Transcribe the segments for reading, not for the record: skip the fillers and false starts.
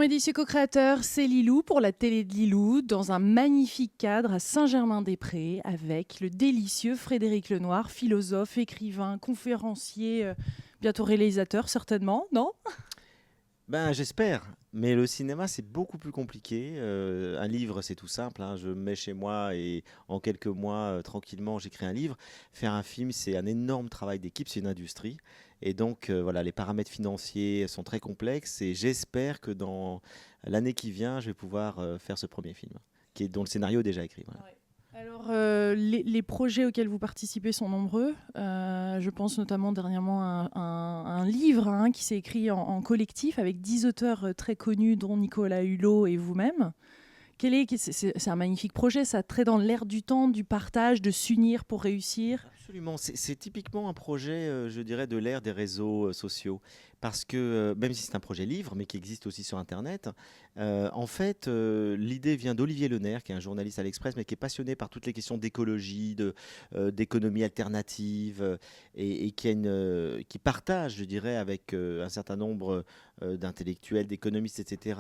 Comédie co-créateur, c'est Lilou pour la télé de Lilou, dans un magnifique cadre à Saint-Germain-des-Prés, avec le délicieux Frédéric Lenoir, philosophe, écrivain, conférencier, bientôt réalisateur certainement, non? Ben, j'espère, mais le cinéma, c'est beaucoup plus compliqué. Un livre, c'est tout simple, hein. Je me mets chez moi et en quelques mois, tranquillement, j'écris un livre. Faire un film, c'est un énorme travail d'équipe, c'est une industrie. Et donc, voilà, les paramètres financiers sont très complexes et j'espère que dans l'année qui vient, je vais pouvoir faire ce premier film, dont le scénario est déjà écrit. Voilà. Ouais. Alors, les projets auxquels vous participez sont nombreux. Je pense notamment dernièrement à un livre qui s'est écrit en collectif avec 10 auteurs très connus, dont Nicolas Hulot et vous-même. C'est un magnifique projet, ça trait dans l'air du temps, du partage, de s'unir pour réussir. Absolument, c'est typiquement un projet, je dirais, de l'ère des réseaux sociaux. Parce que, même si c'est un projet livre, mais qui existe aussi sur Internet, en fait, l'idée vient d'Olivier Lenaire, qui est un journaliste à l'Express, mais qui est passionné par toutes les questions d'écologie, d'économie alternative, et qui partage, je dirais, avec un certain nombre d'intellectuels, d'économistes, etc.,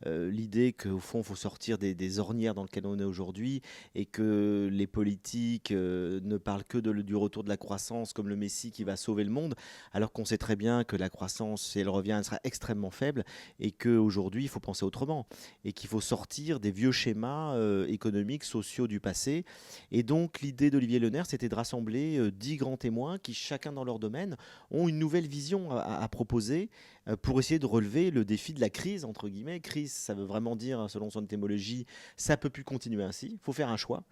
l'idée qu'au fond, il faut sortir des ornières dans lesquelles on est aujourd'hui et que les politiques ne parlent que du retour de la croissance comme le Messie qui va sauver le monde, alors qu'on sait très bien que la croissance, si elle revient, elle sera extrêmement faible et qu'aujourd'hui, il faut penser autrement et qu'il faut sortir des vieux schémas économiques, sociaux du passé. Et donc, l'idée d'Olivier Lenaire, c'était de rassembler 10 grands témoins qui, chacun dans leur domaine, ont une nouvelle vision à proposer pour essayer de relever le défi de la crise, entre guillemets. Crise, ça veut vraiment dire, selon son étymologie, ça peut plus continuer ainsi, il faut faire un choix.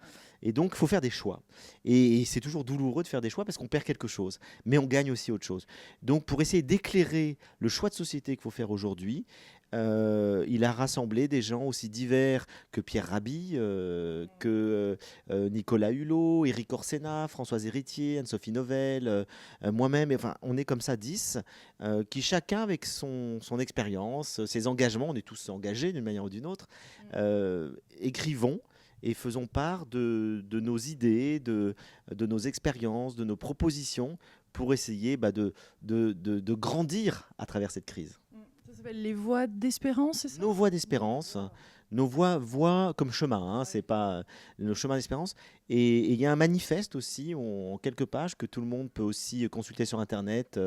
Et donc, il faut faire des choix. Et c'est toujours douloureux de faire des choix parce qu'on perd quelque chose, mais on gagne aussi autre chose. Donc, pour essayer d'éclairer le choix de société qu'il faut faire aujourd'hui, il a rassemblé des gens aussi divers que Pierre Rabhi, que Nicolas Hulot, Éric Orsena, Françoise Héritier, Anne-Sophie Novelle, moi-même. Enfin, on est comme ça 10, qui chacun avec son expérience, ses engagements, on est tous engagés d'une manière ou d'une autre, écrivons et faisons part de nos idées, de nos expériences, de nos propositions pour essayer de grandir à travers cette crise. Ça s'appelle Les Voix d'Espérance, c'est ça? Nos voies d'espérance, nos voies comme chemin, hein, c'est pas nos chemins d'espérance. Et il y a un manifeste aussi en quelques pages que tout le monde peut aussi consulter sur Internet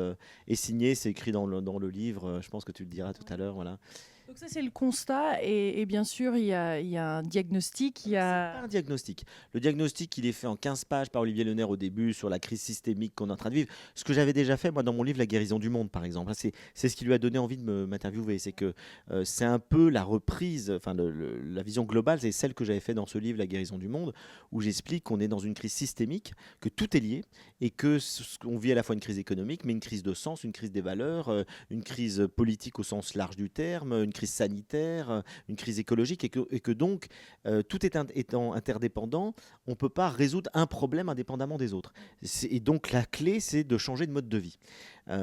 et signer. C'est écrit dans le livre. Je pense que tu le diras tout à l'heure. Voilà. Donc ça, c'est le constat. Et bien sûr, il y a un diagnostic. C'est pas un diagnostic. Le diagnostic, il est fait en 15 pages par Olivier Lenaire au début sur la crise systémique qu'on est en train de vivre. Ce que j'avais déjà fait, moi, dans mon livre La guérison du monde, par exemple. C'est ce qui lui a donné envie de m'interviewer. C'est que c'est un peu la reprise, enfin, la vision globale, c'est celle que j'avais fait dans ce livre La guérison du monde, où j'explique qu'on est dans une crise systémique, que tout est lié, et que on vit à la fois une crise économique, mais une crise de sens, une crise des valeurs, une crise politique au sens large du terme, une crise sanitaire, une crise écologique, et que donc, tout étant interdépendant, on ne peut pas résoudre un problème indépendamment des autres. Et donc la clé, c'est de changer de mode de vie.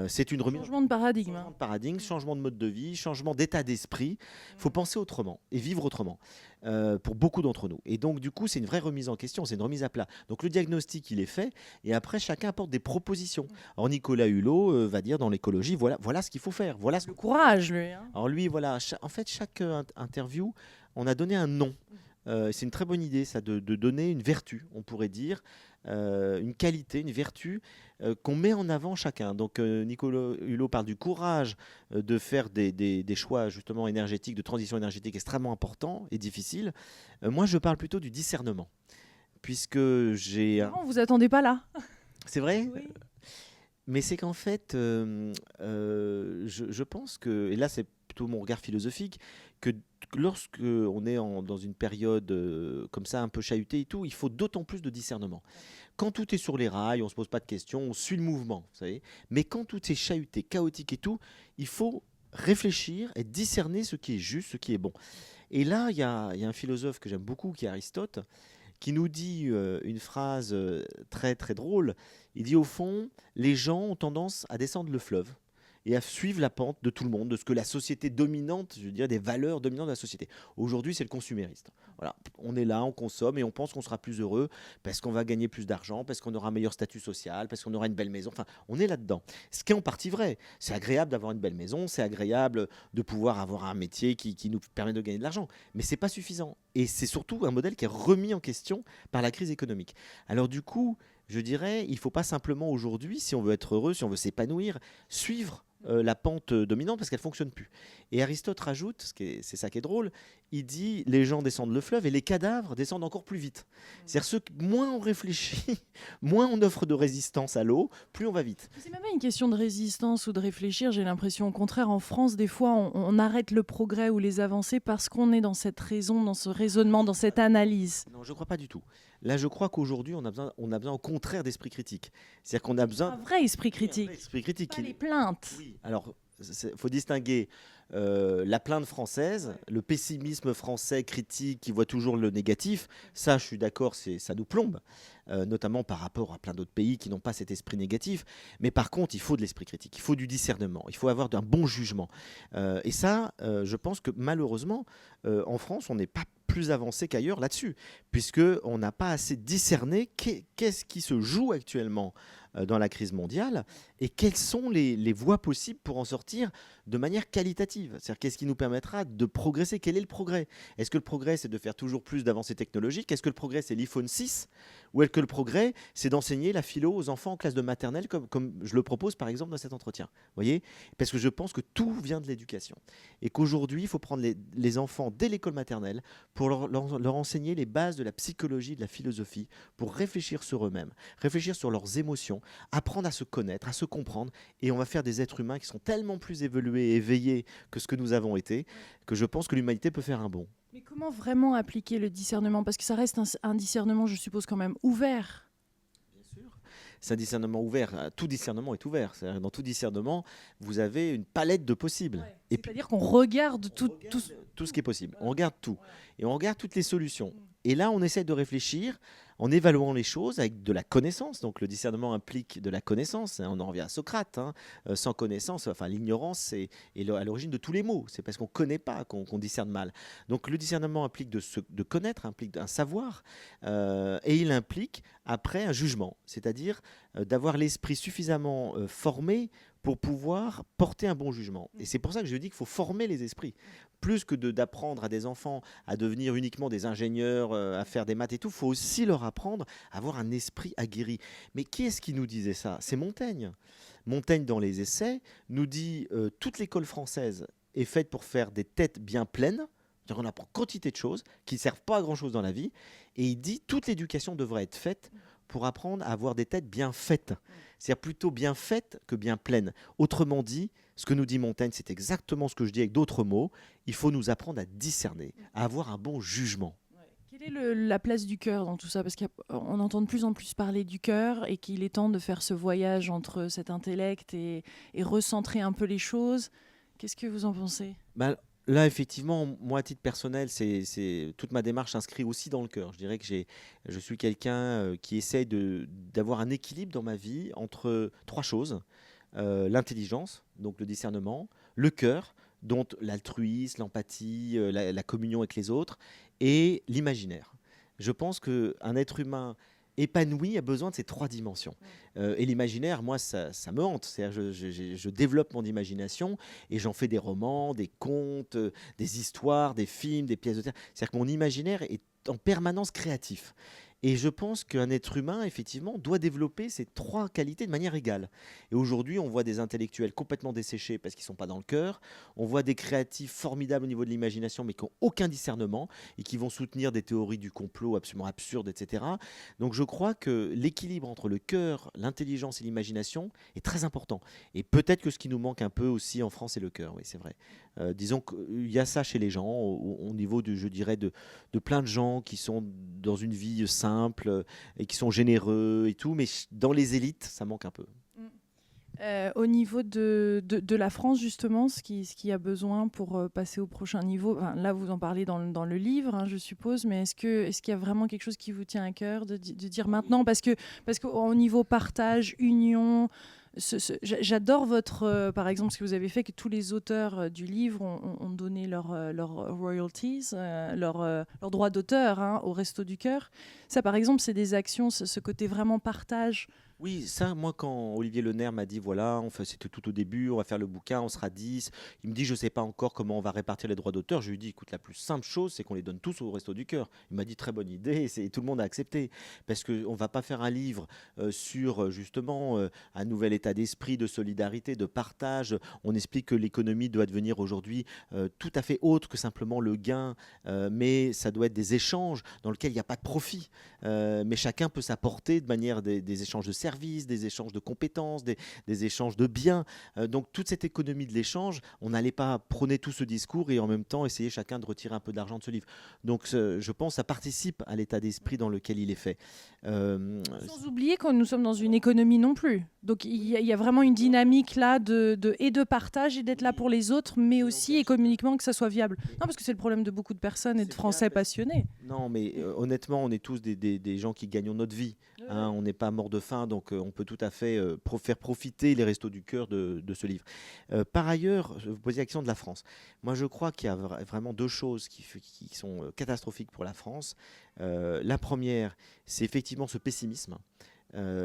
C'est une remise Changement de paradigme. changement de paradigme, changement de mode de vie, changement d'état d'esprit. Il faut penser autrement et vivre autrement pour beaucoup d'entre nous. Et donc, du coup, c'est une vraie remise en question, c'est une remise à plat. Donc, le diagnostic, il est fait et après, chacun apporte des propositions. Alors, Nicolas Hulot va dire dans l'écologie, voilà ce qu'il faut faire. Voilà ce... Le courage, lui. Alors, lui, voilà, en fait, chaque interview, on a donné un nom. C'est une très bonne idée, ça, de donner une vertu, on pourrait dire, une qualité, une vertu qu'on met en avant chacun. Donc Nicolas Hulot parle du courage de faire des choix justement énergétiques, de transition énergétique extrêmement importants et difficiles. Moi, je parle plutôt du discernement, puisque j'ai... Non, vous attendez pas là. C'est vrai. Oui. Mais c'est qu'en fait, je pense que, et là c'est plutôt mon regard philosophique, que lorsque on est dans une période comme ça un peu chahutée et tout, il faut d'autant plus de discernement. Quand tout est sur les rails, on se pose pas de questions, on suit le mouvement, vous savez. Mais quand tout est chahuté, chaotique et tout, il faut réfléchir et discerner ce qui est juste, ce qui est bon. Et là, il y a un philosophe que j'aime beaucoup, qui est Aristote, qui nous dit une phrase très très drôle. Il dit au fond, les gens ont tendance à descendre le fleuve. et à suivre la pente de tout le monde, de ce que la société dominante, je veux dire, des valeurs dominantes de la société. Aujourd'hui, c'est le consumériste. Voilà, on est là, on consomme et on pense qu'on sera plus heureux parce qu'on va gagner plus d'argent, parce qu'on aura un meilleur statut social, parce qu'on aura une belle maison. Enfin, on est là-dedans. Ce qui est en partie vrai. C'est agréable d'avoir une belle maison, c'est agréable de pouvoir avoir un métier qui nous permet de gagner de l'argent. Mais c'est pas suffisant. Et c'est surtout un modèle qui est remis en question par la crise économique. Alors du coup, je dirais, il ne faut pas simplement aujourd'hui, si on veut être heureux, si on veut s'épanouir, suivre la pente dominante parce qu'elle ne fonctionne plus. Et Aristote rajoute, c'est ça qui est drôle, il dit les gens descendent le fleuve et les cadavres descendent encore plus vite. C'est-à-dire moins on réfléchit, moins on offre de résistance à l'eau, plus on va vite. C'est même pas une question de résistance ou de réfléchir, j'ai l'impression au contraire, en France, des fois, on arrête le progrès ou les avancées parce qu'on est dans cette raison, dans ce raisonnement, dans cette analyse. Non, je ne crois pas du tout. Là, je crois qu'aujourd'hui, on a besoin au contraire d'esprit critique. C'est-à-dire qu'on a besoin... Un vrai esprit critique, Un vrai esprit critique. pas les plaintes. Oui. Alors, il faut distinguer la plainte française, le pessimisme français critique qui voit toujours le négatif. Ça, je suis d'accord, ça nous plombe, notamment par rapport à plein d'autres pays qui n'ont pas cet esprit négatif. Mais par contre, il faut de l'esprit critique, il faut du discernement, il faut avoir un bon jugement. Et ça, je pense que malheureusement, en France, on n'est pas plus avancé qu'ailleurs là-dessus, puisqu'on n'a pas assez discerné qu'est-ce qui se joue actuellement dans la crise mondiale et quelles sont les voies possibles pour en sortir de manière qualitative. C'est-à-dire qu'est-ce qui nous permettra de progresser? Quel est le progrès? Est-ce que le progrès, c'est de faire toujours plus d'avancées technologiques? Est-ce que le progrès, c'est l'iPhone 6? Ou est-ce que le progrès, c'est d'enseigner la philo aux enfants en classe de maternelle, comme je le propose par exemple dans cet entretien? Vous voyez? Parce que je pense que tout vient de l'éducation. Et qu'aujourd'hui, il faut prendre les enfants dès l'école maternelle pour leur enseigner les bases de la psychologie, de la philosophie, pour réfléchir sur eux-mêmes, réfléchir sur leurs émotions, apprendre à se connaître, à se comprendre, et on va faire des êtres humains qui sont tellement plus évolués et éveillés que ce que nous avons été, que je pense que l'humanité peut faire un bond. Mais comment vraiment appliquer le discernement? Parce que ça reste un discernement, je suppose, quand même ouvert. Bien sûr. C'est un discernement ouvert. Tout discernement est ouvert. C'est-à-dire, dans tout discernement, vous avez une palette de possibles. Ouais. C'est-à-dire qu'on regarde tout ce qui est possible. On regarde tout. Et on regarde toutes les solutions. Et là, on essaie de réfléchir en évaluant les choses avec de la connaissance. Donc le discernement implique de la connaissance. On en revient à Socrate. Sans connaissance, enfin l'ignorance est à l'origine de tous les maux. C'est parce qu'on ne connaît pas qu'on discerne mal. Donc le discernement implique de connaître, implique un savoir. Et il implique après un jugement. C'est-à-dire d'avoir l'esprit suffisamment formé pour pouvoir porter un bon jugement. Et c'est pour ça que je dis qu'il faut former les esprits. Plus que d'apprendre à des enfants à devenir uniquement des ingénieurs, à faire des maths et tout, il faut aussi leur apprendre à avoir un esprit aguerri. Mais qui est-ce qui nous disait ça? C'est Montaigne. Montaigne, dans les Essais, nous dit toute l'école française est faite pour faire des têtes bien pleines. On apprend quantité de choses qui ne servent pas à grand-chose dans la vie. Et il dit toute l'éducation devrait être faite pour apprendre à avoir des têtes bien faites. C'est-à-dire plutôt bien faites que bien pleines. Autrement dit, ce que nous dit Montaigne, c'est exactement ce que je dis avec d'autres mots. Il faut nous apprendre à discerner, à avoir un bon jugement. Quelle est la place du cœur dans tout ça? Parce qu'on entend de plus en plus parler du cœur et qu'il est temps de faire ce voyage entre cet intellect et recentrer un peu les choses. Qu'est-ce que vous en pensez? Là, effectivement, moi, à titre personnel, toute ma démarche s'inscrit aussi dans le cœur. Je dirais que je suis quelqu'un qui essaye d'avoir un équilibre dans ma vie entre trois choses. L'intelligence, donc le discernement, le cœur, dont l'altruisme, l'empathie, la communion avec les autres, et l'imaginaire. Je pense qu'un être humain épanoui a besoin de ces trois dimensions. Et l'imaginaire, moi, ça me hante. C'est-à-dire, je développe mon imagination et j'en fais des romans, des contes, des histoires, des films, des pièces de théâtre. C'est-à-dire que mon imaginaire est en permanence créatif. Et je pense qu'un être humain, effectivement, doit développer ces trois qualités de manière égale. Et aujourd'hui, on voit des intellectuels complètement desséchés parce qu'ils ne sont pas dans le cœur. On voit des créatifs formidables au niveau de l'imagination, mais qui n'ont aucun discernement et qui vont soutenir des théories du complot absolument absurdes, etc. Donc je crois que l'équilibre entre le cœur, l'intelligence et l'imagination est très important. Et peut-être que ce qui nous manque un peu aussi en France, c'est le cœur, oui, c'est vrai. Disons qu'il y a ça chez les gens, au niveau, je dirais, de plein de gens qui sont dans une vie simple et qui sont généreux et tout, mais dans les élites, ça manque un peu. Au niveau de la France, justement, ce qui a besoin pour passer au prochain niveau, enfin, là vous en parlez dans le livre, hein, je suppose, mais est-ce qu'il y a vraiment quelque chose qui vous tient à cœur de dire maintenant, parce qu'au niveau partage, union, J'adore par exemple, ce que vous avez fait, que tous les auteurs du livre ont donné leurs royalties, leurs droits d'auteur, hein, au Resto du Cœur. Ça, par exemple, c'est des actions, ce côté vraiment partage. Oui, ça, moi, quand Olivier Lenaire m'a dit, voilà, c'était tout au début, on va faire le bouquin, on sera 10. Il me dit, je ne sais pas encore comment on va répartir les droits d'auteur. Je lui ai dit, écoute, la plus simple chose, c'est qu'on les donne tous au Resto du Cœur. Il m'a dit, très bonne idée, et tout le monde a accepté. Parce qu'on ne va pas faire un livre sur, justement, un nouvel état d'esprit, de solidarité, de partage. On explique que l'économie doit devenir aujourd'hui tout à fait autre que simplement le gain, mais ça doit être des échanges dans lesquels il n'y a pas de profit. Mais chacun peut s'apporter de manière des échanges de services, des échanges de compétences, des échanges de biens. Donc toute cette économie de l'échange, on n'allait pas prôner tout ce discours et en même temps essayer chacun de retirer un peu d'argent de ce livre. Donc je pense que ça participe à l'état d'esprit dans lequel il est fait. Sans oublier que nous sommes dans une économie non plus. Donc il y a vraiment une dynamique là de partage et d'être là pour les autres, mais aussi économiquement que ça soit viable. Non, parce que c'est le problème de beaucoup de personnes et de Français passionnés. Non, mais honnêtement, on est tous des gens qui gagnons notre vie. Hein, on n'est pas mort de faim, donc on peut tout à fait faire profiter les Restos du Cœur de ce livre. Par ailleurs, vous posez la question de la France. Moi, je crois qu'il y a vraiment deux choses qui sont catastrophiques pour la France. La première, c'est effectivement ce pessimisme.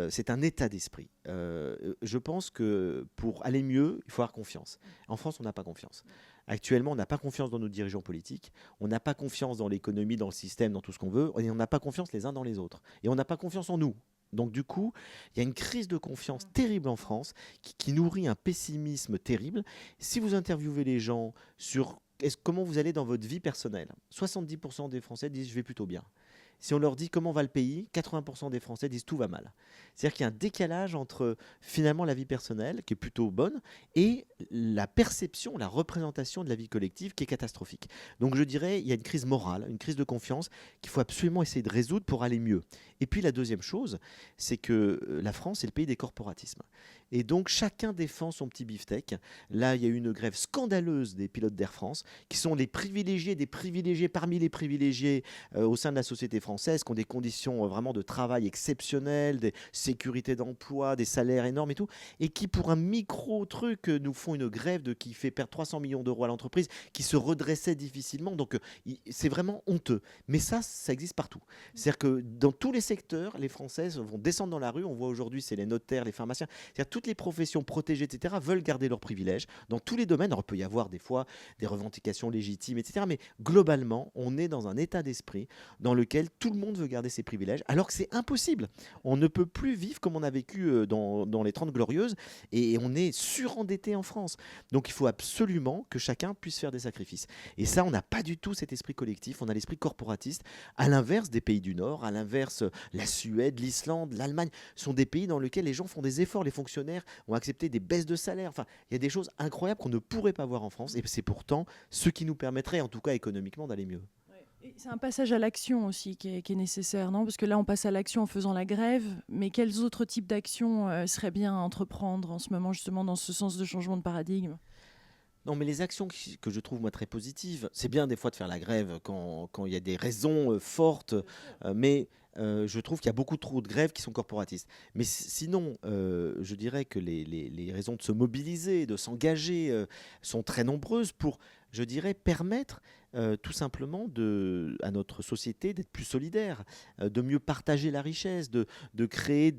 C'est un état d'esprit. Je pense que pour aller mieux, il faut avoir confiance. En France, on n'a pas confiance. Actuellement, on n'a pas confiance dans nos dirigeants politiques, on n'a pas confiance dans l'économie, dans le système, dans tout ce qu'on veut, et on n'a pas confiance les uns dans les autres. Et on n'a pas confiance en nous. Donc du coup, il y a une crise de confiance terrible en France qui nourrit un pessimisme terrible. Si vous interviewez les gens sur comment vous allez dans votre vie personnelle, 70% des Français disent « je vais plutôt bien ». Si on leur dit comment va le pays, 80% des Français disent tout va mal. C'est-à-dire qu'il y a un décalage entre finalement la vie personnelle, qui est plutôt bonne, et la perception, la représentation de la vie collective, qui est catastrophique. Donc je dirais, il y a une crise morale, une crise de confiance qu'il faut absolument essayer de résoudre pour aller mieux. Et puis la deuxième chose, c'est que la France est le pays des corporatismes. Et donc chacun défend son petit beefsteak. Là, il y a eu une grève scandaleuse des pilotes d'Air France, qui sont les privilégiés des privilégiés parmi les privilégiés au sein de la société française, qui ont des conditions vraiment de travail exceptionnelles, des sécurités d'emploi, des salaires énormes et tout, et qui pour un micro-truc nous font une grève qui fait perdre 300 millions d'euros à l'entreprise, qui se redressait difficilement. Donc c'est vraiment honteux. Mais ça existe partout. C'est-à-dire que dans tous les secteurs, les Françaises vont descendre dans la rue. On voit aujourd'hui, c'est les notaires, les pharmaciens. C'est-à-dire toutes les professions protégées, etc., veulent garder leurs privilèges dans tous les domaines. Alors, il peut y avoir des fois des revendications légitimes, etc., mais globalement, on est dans un état d'esprit dans lequel tout le monde veut garder ses privilèges, alors que c'est impossible. On ne peut plus vivre comme on a vécu dans les 30 Glorieuses, et on est surendetté en France. Donc, il faut absolument que chacun puisse faire des sacrifices. Et ça, on n'a pas du tout cet esprit collectif, on a l'esprit corporatiste, à l'inverse des pays du Nord, à l'inverse, la Suède, l'Islande, l'Allemagne, sont des pays dans lesquels les gens font des efforts, les fonctionnaires ont accepté des baisses de salaire. Enfin, il y a des choses incroyables qu'on ne pourrait pas voir en France, et c'est pourtant ce qui nous permettrait, en tout cas économiquement, d'aller mieux. C'est un passage à l'action aussi qui est nécessaire, non? Parce que là, on passe à l'action en faisant la grève, mais quels autres types d'actions seraient bien à entreprendre en ce moment, justement, dans ce sens de changement de paradigme? Non, mais les actions que je trouve moi très positives, c'est bien des fois de faire la grève quand il y a des raisons fortes, mais je trouve qu'il y a beaucoup trop de grèves qui sont corporatistes. Mais sinon, je dirais que les raisons de se mobiliser, de s'engager sont très nombreuses pour, je dirais, permettre tout simplement à notre société d'être plus solidaire, de mieux partager la richesse, de créer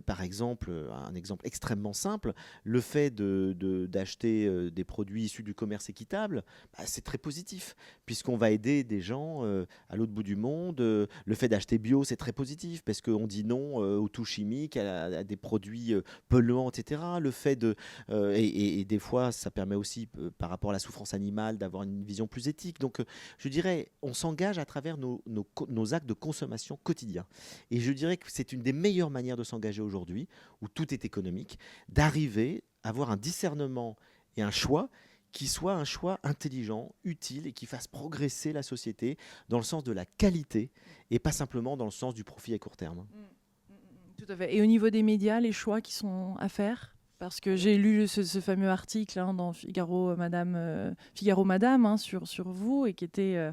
par exemple, un exemple extrêmement simple, le fait d'acheter des produits issus du commerce équitable, c'est très positif, puisqu'on va aider des gens à l'autre bout du monde. Le fait d'acheter bio, c'est très positif, parce qu'on dit non aux tout chimiques, à des produits polluants, etc. Le fait et des fois, ça permet aussi, par rapport à la souffrance animale, d'avoir une vision plus éthique. Donc, je dirais, on s'engage à travers nos actes de consommation quotidiens. Et je dirais que c'est une des meilleures manières de s'engager aujourd'hui, où tout est économique, d'arriver à avoir un discernement et un choix qui soit un choix intelligent, utile et qui fasse progresser la société dans le sens de la qualité et pas simplement dans le sens du profit à court terme. Tout à fait. Et au niveau des médias, les choix qui sont à faire? Parce que j'ai lu ce fameux article dans Figaro Madame sur vous, et qui était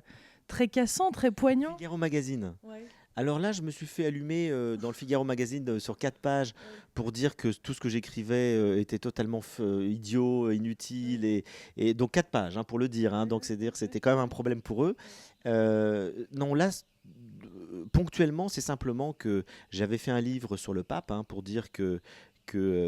très cassant, très poignant. Figaro Magazine. Ouais. Alors là, je me suis fait allumer dans le Figaro Magazine sur 4 pages pour dire que tout ce que j'écrivais était totalement idiot, inutile. Et donc 4 pages pour le dire. Donc c'est-à-dire que c'était quand même un problème pour eux. Non, là, ponctuellement, c'est simplement que j'avais fait un livre sur le pape pour dire que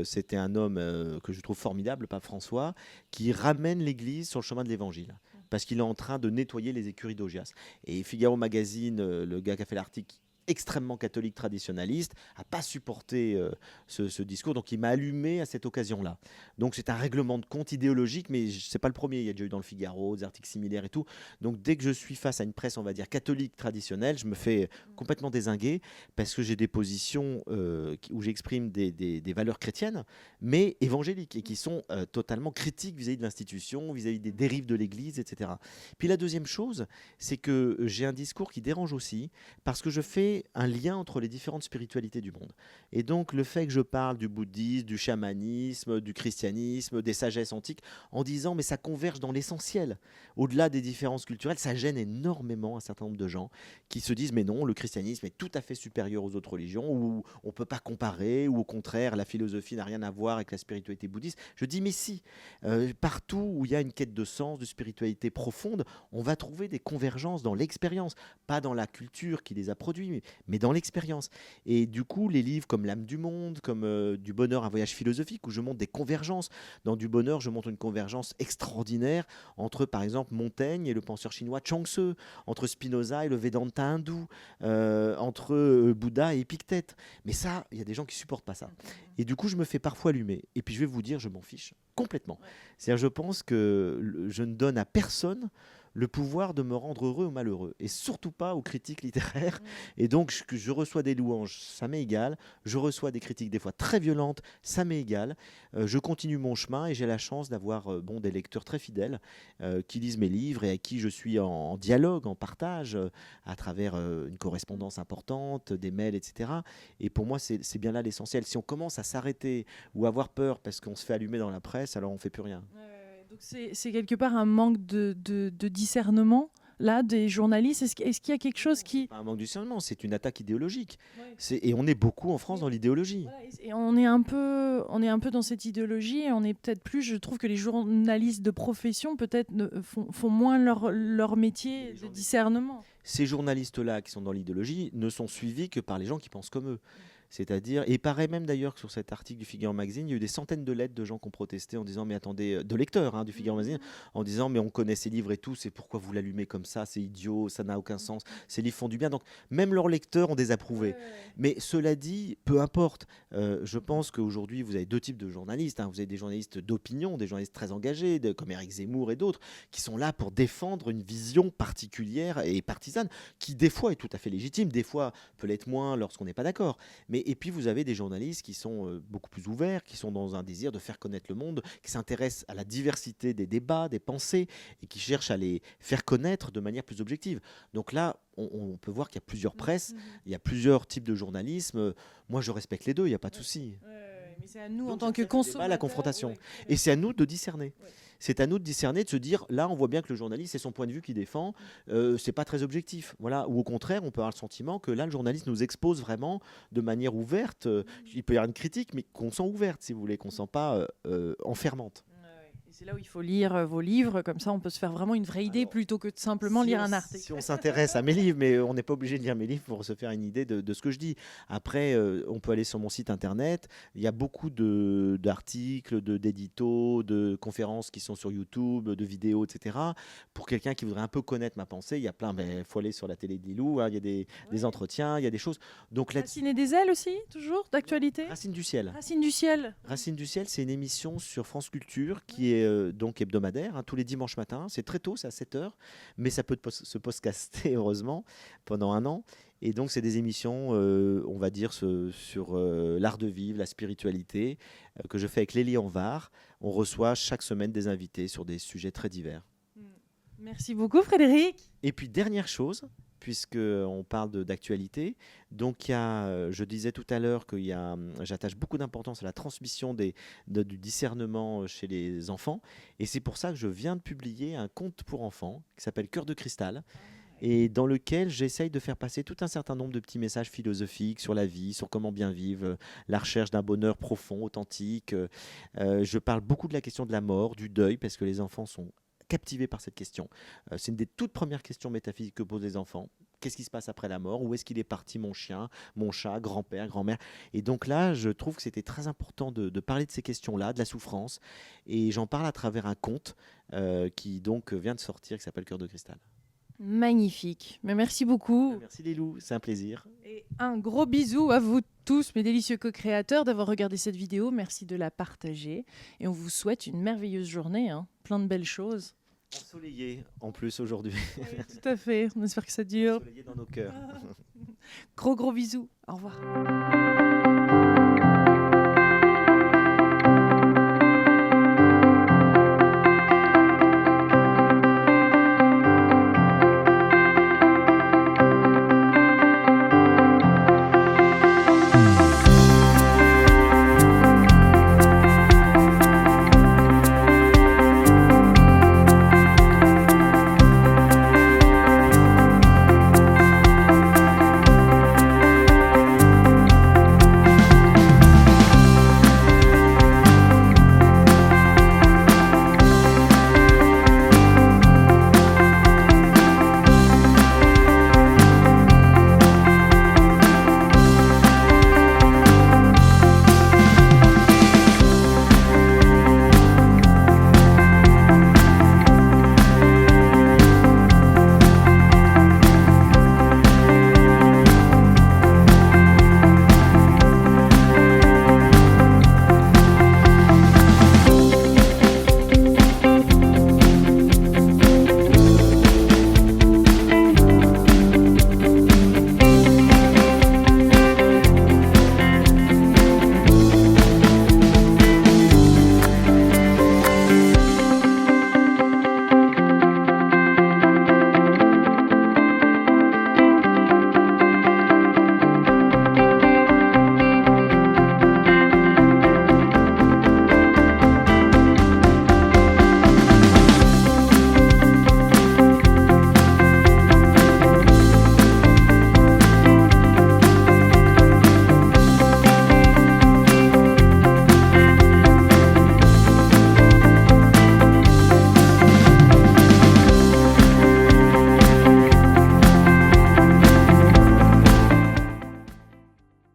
c'était un homme que je trouve formidable, le pape François, qui ramène l'Église sur le chemin de l'Évangile. Parce qu'il est en train de nettoyer les écuries d'Augias. Et Figaro Magazine, le gars qui a fait l'article, extrêmement catholique traditionnaliste, n'a pas supporté ce discours, donc il m'a allumé à cette occasion-là. Donc c'est un règlement de compte idéologique, mais c'est pas le premier, il y a déjà eu dans le Figaro des articles similaires et tout. Donc dès que je suis face à une presse, on va dire, catholique traditionnelle, je me fais complètement dézinguer, parce que j'ai des positions où j'exprime des valeurs chrétiennes, mais évangéliques, et qui sont totalement critiques vis-à-vis de l'institution, vis-à-vis des dérives de l'Église, etc. Puis la deuxième chose, c'est que j'ai un discours qui dérange aussi, parce que je fais un lien entre les différentes spiritualités du monde. Et donc le fait que je parle du bouddhisme, du chamanisme, du christianisme, des sagesses antiques, en disant mais ça converge dans l'essentiel, au-delà des différences culturelles, ça gêne énormément un certain nombre de gens qui se disent mais non, le christianisme est tout à fait supérieur aux autres religions, ou on ne peut pas comparer, ou au contraire la philosophie n'a rien à voir avec la spiritualité bouddhiste. Je dis mais si, partout où il y a une quête de sens, de spiritualité profonde, on va trouver des convergences dans l'expérience, pas dans la culture qui les a produits, mais dans l'expérience. Et du coup, les livres comme L'âme du monde, comme Du bonheur, un voyage philosophique, où je montre des convergences. Dans Du bonheur, je montre une convergence extraordinaire entre, par exemple, Montaigne et le penseur chinois Chuang-Tzu, entre Spinoza et le Vedanta hindou, entre Bouddha et Épictète. Mais ça, il y a des gens qui supportent pas ça. Et du coup, je me fais parfois allumer. Et puis, je vais vous dire, je m'en fiche complètement. C'est-à-dire, je pense que je ne donne à personne le pouvoir de me rendre heureux ou malheureux, et surtout pas aux critiques littéraires. Et donc, je reçois des louanges, ça m'est égal. Je reçois des critiques des fois très violentes, ça m'est égal. Je continue mon chemin, et j'ai la chance d'avoir des lecteurs très fidèles qui lisent mes livres et à qui je suis en dialogue, en partage, à travers une correspondance importante, des mails, etc. Et pour moi, c'est bien là l'essentiel. Si on commence à s'arrêter ou avoir peur parce qu'on se fait allumer dans la presse, alors on ne fait plus rien. Donc c'est quelque part un manque de discernement là des journalistes. Est-ce qu'il y a quelque chose qui... Un manque de discernement, c'est une attaque idéologique. Et on est beaucoup en France dans l'idéologie. Voilà, et on est un peu dans cette idéologie, et on est peut-être plus... Je trouve que les journalistes de profession peut-être font moins leur métier de discernement. Ces journalistes-là qui sont dans l'idéologie ne sont suivis que par les gens qui pensent comme eux. C'est-à-dire, et il paraît même d'ailleurs que sur cet article du Figaro Magazine, il y a eu des centaines de lettres de gens qui ont protesté en disant mais attendez, de lecteurs du Figaro Magazine, en disant mais on connaît ces livres et tout, c'est pourquoi vous l'allumez comme ça, c'est idiot, ça n'a aucun sens, ces livres font du bien. Donc même leurs lecteurs ont désapprouvé. Mais cela dit, peu importe. Je pense qu'aujourd'hui vous avez deux types de journalistes. Vous avez des journalistes d'opinion, des journalistes très engagés, comme Éric Zemmour et d'autres, qui sont là pour défendre une vision particulière et partisane, qui des fois est tout à fait légitime, des fois peut l'être moins lorsqu'on n'est pas d'accord. Et puis vous avez des journalistes qui sont beaucoup plus ouverts, qui sont dans un désir de faire connaître le monde, qui s'intéressent à la diversité des débats, des pensées, et qui cherchent à les faire connaître de manière plus objective. Donc là, on peut voir qu'il y a plusieurs presses, il y a plusieurs types de journalisme. Moi, je respecte les deux, il n'y a pas de souci. Mais c'est à nous, en Donc, tant que consommateurs... la confrontation. Et c'est à nous de discerner. C'est à nous de discerner, de se dire, là, on voit bien que le journaliste, c'est son point de vue qui défend, c'est pas très objectif. Voilà. Ou au contraire, on peut avoir le sentiment que là, le journaliste nous expose vraiment de manière ouverte. Il peut y avoir une critique, mais qu'on sent ouverte, si vous voulez, qu'on sent pas enfermante. C'est là où il faut lire vos livres, comme ça on peut se faire vraiment une vraie idée plutôt que de simplement lire un article. Si on s'intéresse à mes livres, mais on n'est pas obligé de lire mes livres pour se faire une idée de ce que je dis. Après, on peut aller sur mon site internet, il y a beaucoup d'articles, d'éditos, de conférences qui sont sur YouTube, de vidéos, etc. Pour quelqu'un qui voudrait un peu connaître ma pensée, il y a plein, il faut aller sur la télé de Lilou, il y a des entretiens, il y a des choses. Donc, Racine et des ailes aussi, toujours, d'actualité. Racine du ciel. Racine du ciel. Racine du ciel, c'est une émission sur France Culture qui est donc hebdomadaire, tous les dimanches matins. C'est très tôt, c'est à 7h, mais ça peut se podcaster, heureusement, pendant un an. Et donc, c'est des émissions, on va dire, sur l'art de vivre, la spiritualité, que je fais avec Lélie Anvar. On reçoit chaque semaine des invités sur des sujets très divers. Merci beaucoup, Frédéric. Et puis, dernière chose, puisqu'on parle d'actualité. Donc, je disais tout à l'heure que j'attache beaucoup d'importance à la transmission du discernement chez les enfants. Et c'est pour ça que je viens de publier un conte pour enfants qui s'appelle Cœur de cristal. et dans lequel j'essaye de faire passer tout un certain nombre de petits messages philosophiques sur la vie, sur comment bien vivre, la recherche d'un bonheur profond, authentique. Je parle beaucoup de la question de la mort, du deuil, parce que les enfants sont captivés par cette question. C'est une des toutes premières questions métaphysiques que posent les enfants. Qu'est-ce qui se passe après la mort? Où est-ce qu'il est parti mon chien, mon chat, grand-père, grand-mère? Et donc là, je trouve que c'était très important de parler de ces questions-là, de la souffrance. Et j'en parle à travers un conte qui donc vient de sortir, qui s'appelle Cœur de cristal. Magnifique. Mais merci beaucoup. Merci Lilou, c'est un plaisir. Et un gros bisou à vous tous, mes délicieux co-créateurs, d'avoir regardé cette vidéo. Merci de la partager. Et on vous souhaite une merveilleuse journée, hein. Plein de belles choses. Ensoleillé en plus aujourd'hui. Oui, tout à fait. On espère que ça dure. Ensoleillé dans nos cœurs. Gros bisous. Au revoir.